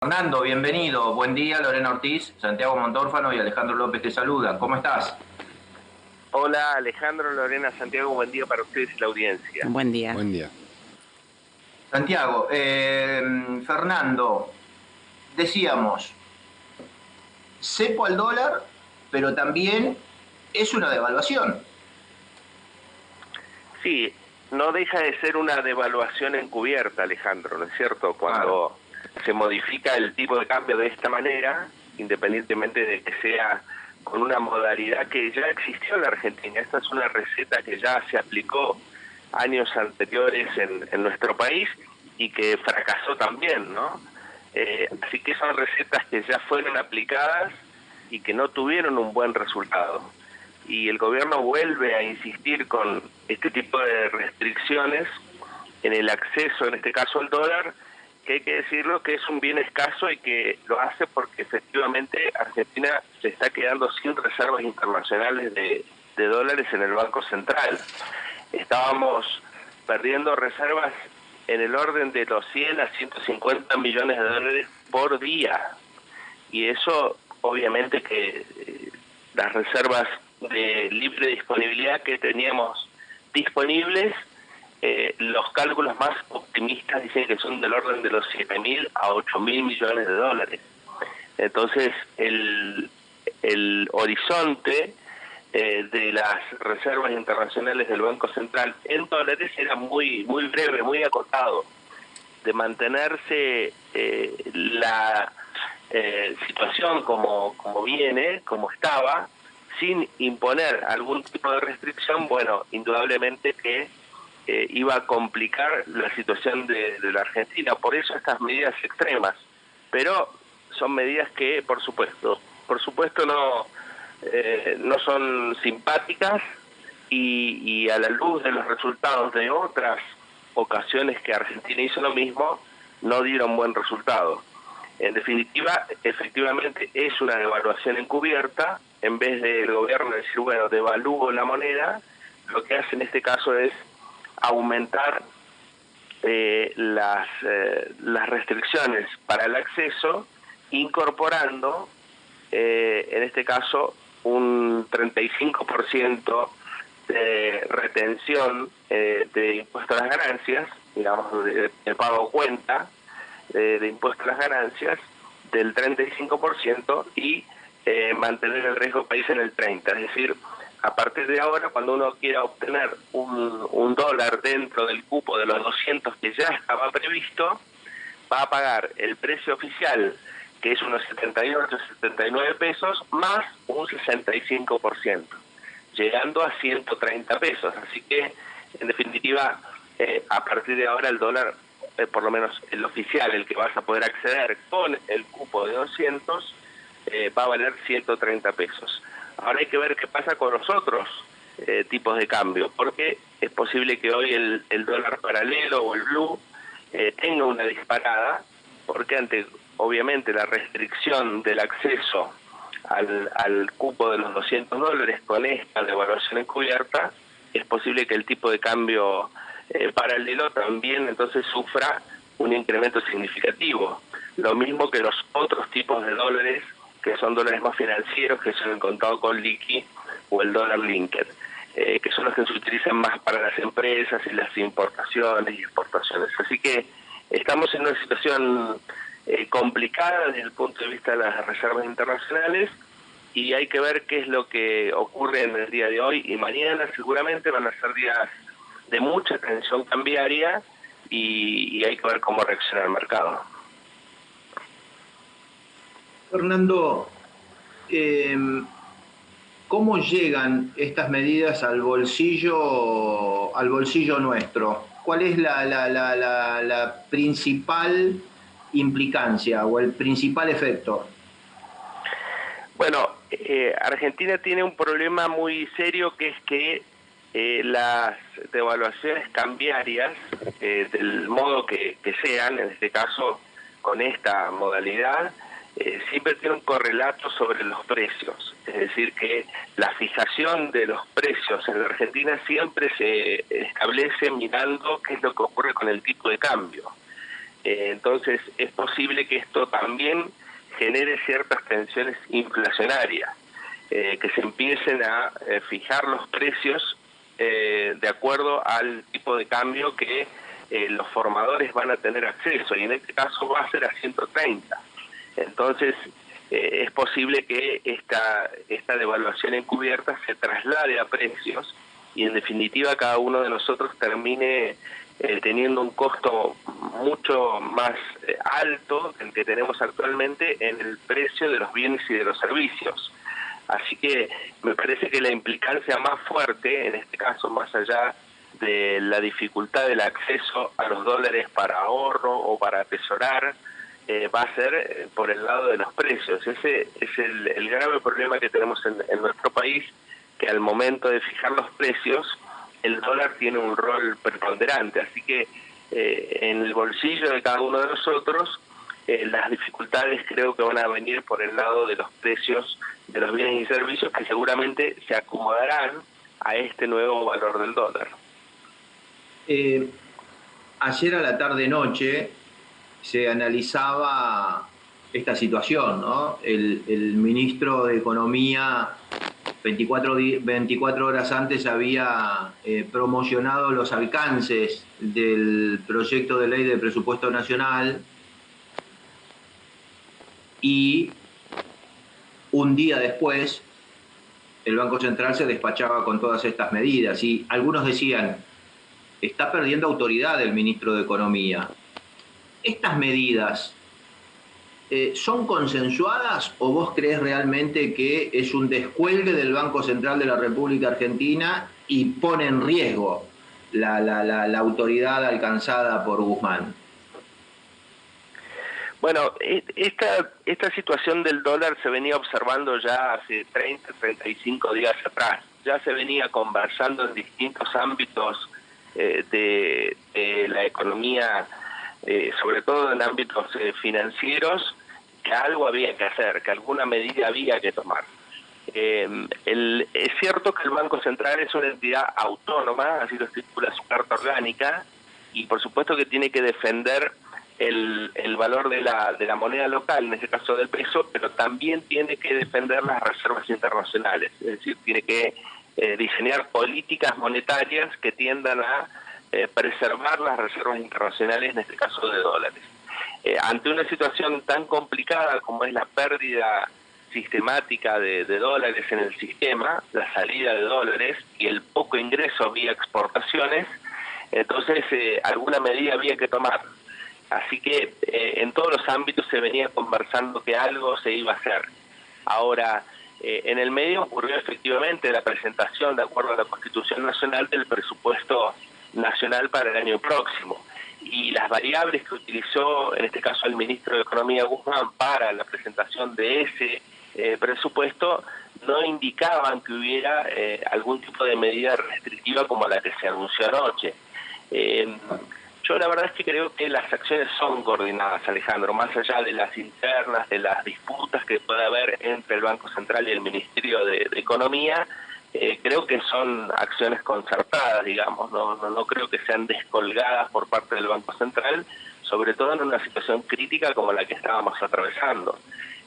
Fernando, bienvenido. Buen día, Lorena Ortiz, Santiago Montórfano y Alejandro López te saludan. ¿Cómo estás? Hola Alejandro, Lorena, Santiago, buen día para ustedes y la audiencia. Buen día. Buen día. Santiago, Fernando, decíamos, cepo al dólar, pero también es una devaluación. Sí, no deja de ser una devaluación encubierta, Alejandro, ¿no es cierto? Cuando se modifica el tipo de cambio de esta manera, independientemente de que sea con una modalidad que ya existió en la Argentina. Esta es una receta que ya se aplicó años anteriores en nuestro país y que fracasó también, ¿no? Así que son recetas que ya fueron aplicadas y que no tuvieron un buen resultado. Y el gobierno vuelve a insistir con este tipo de restricciones en el acceso, en este caso al dólar, que hay que decirlo que es un bien escaso y que lo hace porque efectivamente Argentina se está quedando sin reservas internacionales de dólares en el Banco Central. Estábamos perdiendo reservas en el orden de los 100 a 150 millones de dólares por día. Y eso obviamente que las reservas de libre disponibilidad que teníamos disponibles, los cálculos más optimistas dicen que son del orden de los 7.000 a 8.000 millones de dólares. Entonces, el horizonte de las reservas internacionales del Banco Central en dólares era muy breve, muy acotado. De mantenerse la situación como viene, como estaba, sin imponer algún tipo de restricción, bueno, indudablemente que iba a complicar la situación de la Argentina. Por eso estas medidas extremas, pero son medidas que, por supuesto no son simpáticas y a la luz de los resultados de otras ocasiones que Argentina hizo lo mismo, no dieron buen resultado. En definitiva, efectivamente es una devaluación encubierta. En vez del gobierno decir, bueno, devalúo la moneda, lo que hace en este caso es aumentar las restricciones para el acceso, incorporando, en este caso, un 35% de retención de impuesto a las ganancias, digamos, de pago cuenta de impuesto a las ganancias del 35% y mantener el riesgo país en el 30%. Es decir, a partir de ahora, cuando uno quiera obtener un dólar dentro del cupo de los 200 que ya estaba previsto, va a pagar el precio oficial, que es unos 78, 79 pesos, más un 65%, llegando a 130 pesos. Así que, en definitiva, a partir de ahora el dólar, por lo menos el oficial, el que vas a poder acceder con el cupo de 200, va a valer 130 pesos. Ahora hay que ver qué pasa con los otros tipos de cambio, porque es posible que hoy el dólar paralelo o el blue tenga una disparada, porque ante, obviamente, la restricción del acceso al cupo de los 200 dólares con esta devaluación encubierta, es posible que el tipo de cambio paralelo también entonces sufra un incremento significativo. Lo mismo que los otros tipos de dólares, que son dólares más financieros, que son el contado con liqui o el dólar linked, que son los que se utilizan más para las empresas y las importaciones y exportaciones. Así que estamos en una situación complicada desde el punto de vista de las reservas internacionales y hay que ver qué es lo que ocurre en el día de hoy y mañana. Seguramente van a ser días de mucha tensión cambiaria y hay que ver cómo reacciona el mercado. Fernando, ¿cómo llegan estas medidas al bolsillo nuestro? ¿Cuál es la principal implicancia o el principal efecto? Bueno, Argentina tiene un problema muy serio, que es que las devaluaciones cambiarias, del modo que sean, en este caso con esta modalidad, siempre tiene un correlato sobre los precios. Es decir, que la fijación de los precios en la Argentina siempre se establece mirando qué es lo que ocurre con el tipo de cambio. Entonces es posible que esto también genere ciertas tensiones inflacionarias, que se empiecen a fijar los precios de acuerdo al tipo de cambio que los formadores van a tener acceso, y en este caso va a ser a 130. Entonces es posible que esta devaluación encubierta se traslade a precios y en definitiva cada uno de nosotros termine teniendo un costo mucho más alto del que tenemos actualmente en el precio de los bienes y de los servicios. Así que me parece que la implicancia más fuerte, en este caso más allá de la dificultad del acceso a los dólares para ahorro o para atesorar, va a ser por el lado de los precios. Ese es el grave problema que tenemos en nuestro país, que al momento de fijar los precios, el dólar tiene un rol preponderante. Así que en el bolsillo de cada uno de nosotros, las dificultades creo que van a venir por el lado de los precios de los bienes y servicios, que seguramente se acomodarán a este nuevo valor del dólar. Ayer a la tarde-noche se analizaba esta situación, ¿no? El ministro de Economía 24 horas antes había promocionado los alcances del proyecto de ley de presupuesto nacional y un día después el Banco Central se despachaba con todas estas medidas y algunos decían, está perdiendo autoridad el ministro de Economía. ¿Estas medidas son consensuadas o vos crees realmente que es un descuelgue del Banco Central de la República Argentina y pone en riesgo la autoridad alcanzada por Guzmán? Bueno, esta situación del dólar se venía observando ya hace 35 días atrás. Ya se venía conversando en distintos ámbitos de la economía, sobre todo en ámbitos financieros, que algo había que hacer, que alguna medida había que tomar. Es cierto que el Banco Central es una entidad autónoma, así lo estipula su carta orgánica, y por supuesto que tiene que defender el valor de la moneda local, en este caso del peso, pero también tiene que defender las reservas internacionales, es decir, tiene que diseñar políticas monetarias que tiendan a preservar las reservas internacionales, en este caso de dólares. Ante una situación tan complicada como es la pérdida sistemática de dólares en el sistema, la salida de dólares y el poco ingreso vía exportaciones, entonces alguna medida había que tomar. Así que en todos los ámbitos se venía conversando que algo se iba a hacer. Ahora, en el medio ocurrió efectivamente la presentación, de acuerdo a la Constitución Nacional, del presupuesto nacional para el año próximo. Y las variables que utilizó, en este caso el ministro de Economía Guzmán, para la presentación de ese presupuesto, no indicaban que hubiera algún tipo de medida restrictiva como la que se anunció anoche. Yo la verdad es que creo que las acciones son coordinadas, Alejandro, más allá de las internas, de las disputas que puede haber entre el Banco Central y el Ministerio de Economía. Creo que son acciones concertadas, digamos, no creo que sean descolgadas por parte del Banco Central, sobre todo en una situación crítica como la que estábamos atravesando.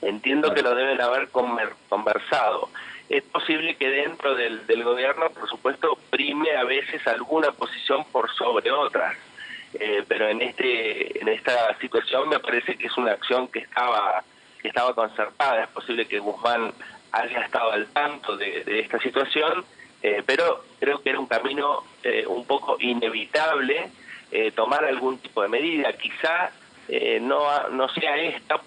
Entiendo que lo deben haber conversado. Es posible que dentro del gobierno, por supuesto, prime a veces alguna posición por sobre otras, pero en esta situación me parece que es una acción que estaba concertada. Es posible que Guzmán haya estado al tanto de esta situación, pero creo que era un camino un poco inevitable tomar algún tipo de medida. Quizá no sea esta,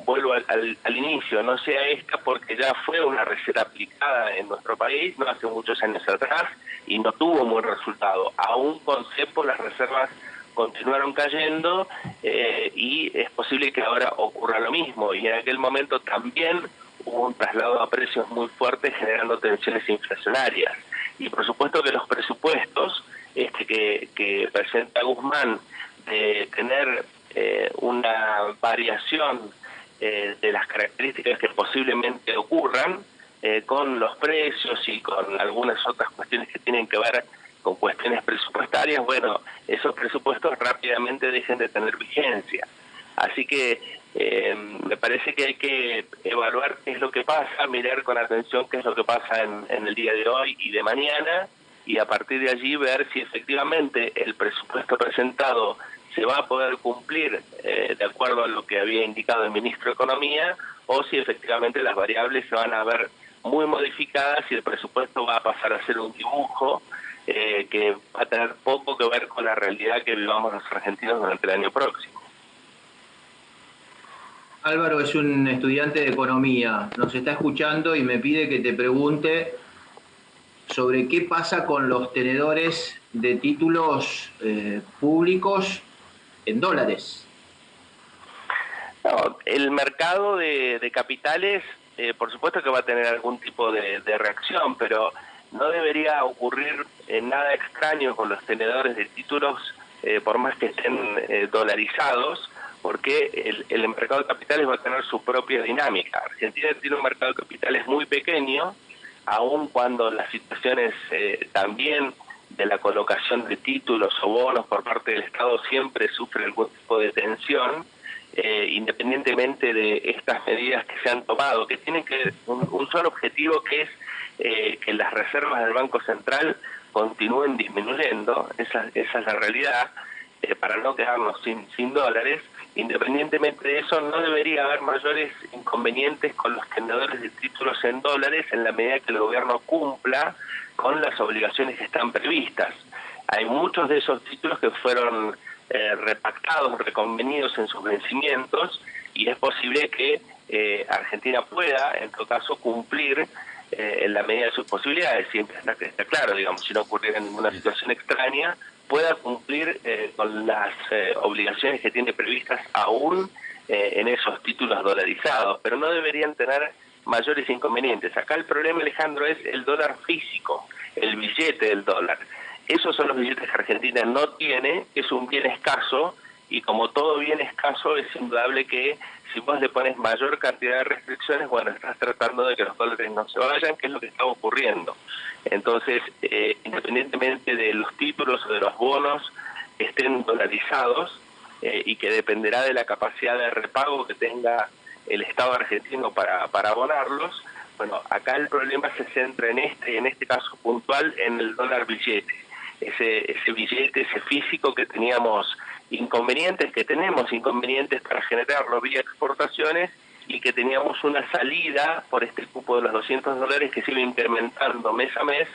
vuelvo al inicio, no sea esta porque ya fue una receta aplicada en nuestro país, no hace muchos años atrás, y no tuvo un buen resultado. Aún con cepo las reservas continuaron cayendo y es posible que ahora ocurra lo mismo. Y en aquel momento también hubo un traslado a precios muy fuerte generando tensiones inflacionarias. Y por supuesto que los presupuestos que presenta Guzmán de tener una variación de las características que posiblemente ocurran con los precios y con algunas otras cuestiones que tienen que ver con cuestiones presupuestarias, bueno, esos presupuestos rápidamente dejen de tener vigencia. Así que me parece que hay que evaluar qué es lo que pasa, mirar con atención qué es lo que pasa en el día de hoy y de mañana, y a partir de allí ver si efectivamente el presupuesto presentado se va a poder cumplir de acuerdo a lo que había indicado el ministro de Economía, o si efectivamente las variables se van a ver muy modificadas y el presupuesto va a pasar a ser un dibujo que va a tener poco que ver con la realidad que vivamos los argentinos durante el año próximo. Álvaro es un estudiante de economía, nos está escuchando y me pide que te pregunte sobre qué pasa con los tenedores de títulos públicos en dólares. No, el mercado de capitales, por supuesto que va a tener algún tipo de reacción, pero no debería ocurrir nada extraño con los tenedores de títulos, por más que estén dolarizados, porque el mercado de capitales va a tener su propia dinámica. Argentina tiene un mercado de capitales muy pequeño, aun cuando las situaciones también de la colocación de títulos o bonos por parte del Estado siempre sufre algún tipo de tensión, independientemente de estas medidas que se han tomado, que tienen que un solo objetivo, que es que las reservas del Banco Central continúen disminuyendo. Esa es la realidad, para no quedarnos sin dólares. Independientemente de eso, no debería haber mayores inconvenientes con los tenedores de títulos en dólares en la medida que el gobierno cumpla con las obligaciones que están previstas. Hay muchos de esos títulos que fueron repactados, reconvenidos en sus vencimientos, y es posible que Argentina pueda, en todo caso, cumplir en la medida de sus posibilidades, siempre está claro, digamos, si no ocurriera ninguna situación extraña, pueda cumplir con las obligaciones que tiene previstas aún en esos títulos dolarizados, pero no deberían tener mayores inconvenientes. Acá el problema, Alejandro, es el dólar físico, el billete del dólar. Esos son los billetes que Argentina no tiene, es un bien escaso, y como todo bien escaso es indudable que si vos le pones mayor cantidad de restricciones, bueno, estás tratando de que los dólares no se vayan, que es lo que está ocurriendo. Entonces, independientemente de los títulos o de los bonos que estén dolarizados, y que dependerá de la capacidad de repago que tenga el Estado argentino para abonarlos, bueno, acá el problema se centra en este caso puntual en el dólar billete. Ese billete, ese físico que tenemos inconvenientes, que tenemos inconvenientes para generarlo vía exportaciones, y que teníamos una salida por este cupo de los $200 que se iba incrementando mes a mes,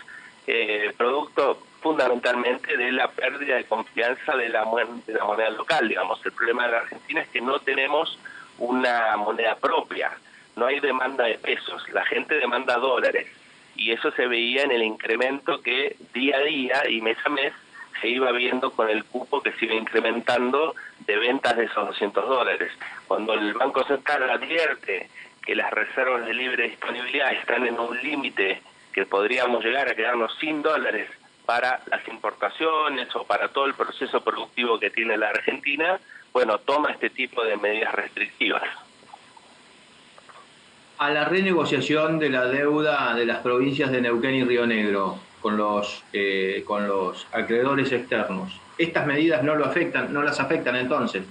producto fundamentalmente de la pérdida de confianza de la moneda local. Digamos, el problema de la Argentina es que no tenemos una moneda propia, no hay demanda de pesos, la gente demanda dólares, y eso se veía en el incremento que día a día y mes a mes se iba viendo con el cupo que se iba incrementando de ventas de esos $200. Cuando el Banco Central advierte que las reservas de libre disponibilidad están en un límite que podríamos llegar a quedarnos sin dólares para las importaciones o para todo el proceso productivo que tiene la Argentina, bueno, toma este tipo de medidas restrictivas. A la renegociación de la deuda de las provincias de Neuquén y Río Negro con los acreedores externos, ¿estas medidas no las afectan entonces?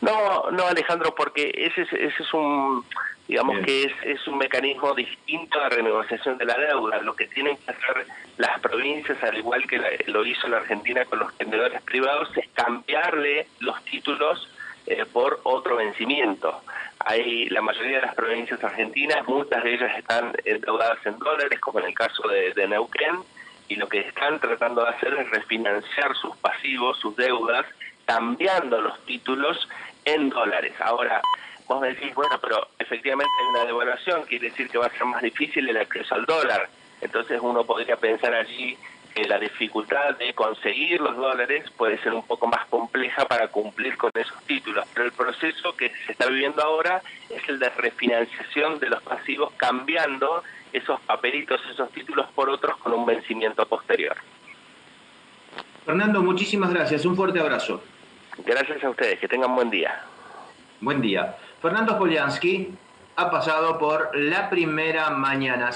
No, no, Alejandro, porque ese es un, digamos, Bien. que es un mecanismo distinto de renegociación de la deuda. Lo que tienen que hacer las provincias, al igual que lo hizo la Argentina con los tenedores privados, es cambiarle los títulos por otro vencimiento. La mayoría de las provincias argentinas, muchas de ellas están endeudadas en dólares, como en el caso de Neuquén, y lo que están tratando de hacer es refinanciar sus pasivos, sus deudas, cambiando los títulos en dólares. Ahora, vos me decís, bueno, pero efectivamente hay una devaluación, quiere decir que va a ser más difícil el acceso al dólar. Entonces uno podría pensar allí que la dificultad de conseguir los dólares puede ser un poco más compleja para cumplir con esos títulos. Pero el proceso que se está viviendo ahora es el de refinanciación de los pasivos, cambiando esos papelitos, esos títulos por otros con un vencimiento posterior. Fernando, muchísimas gracias. Un fuerte abrazo. Gracias a ustedes. Que tengan buen día. Buen día. Fernando Poliansky ha pasado por La Primera Mañana.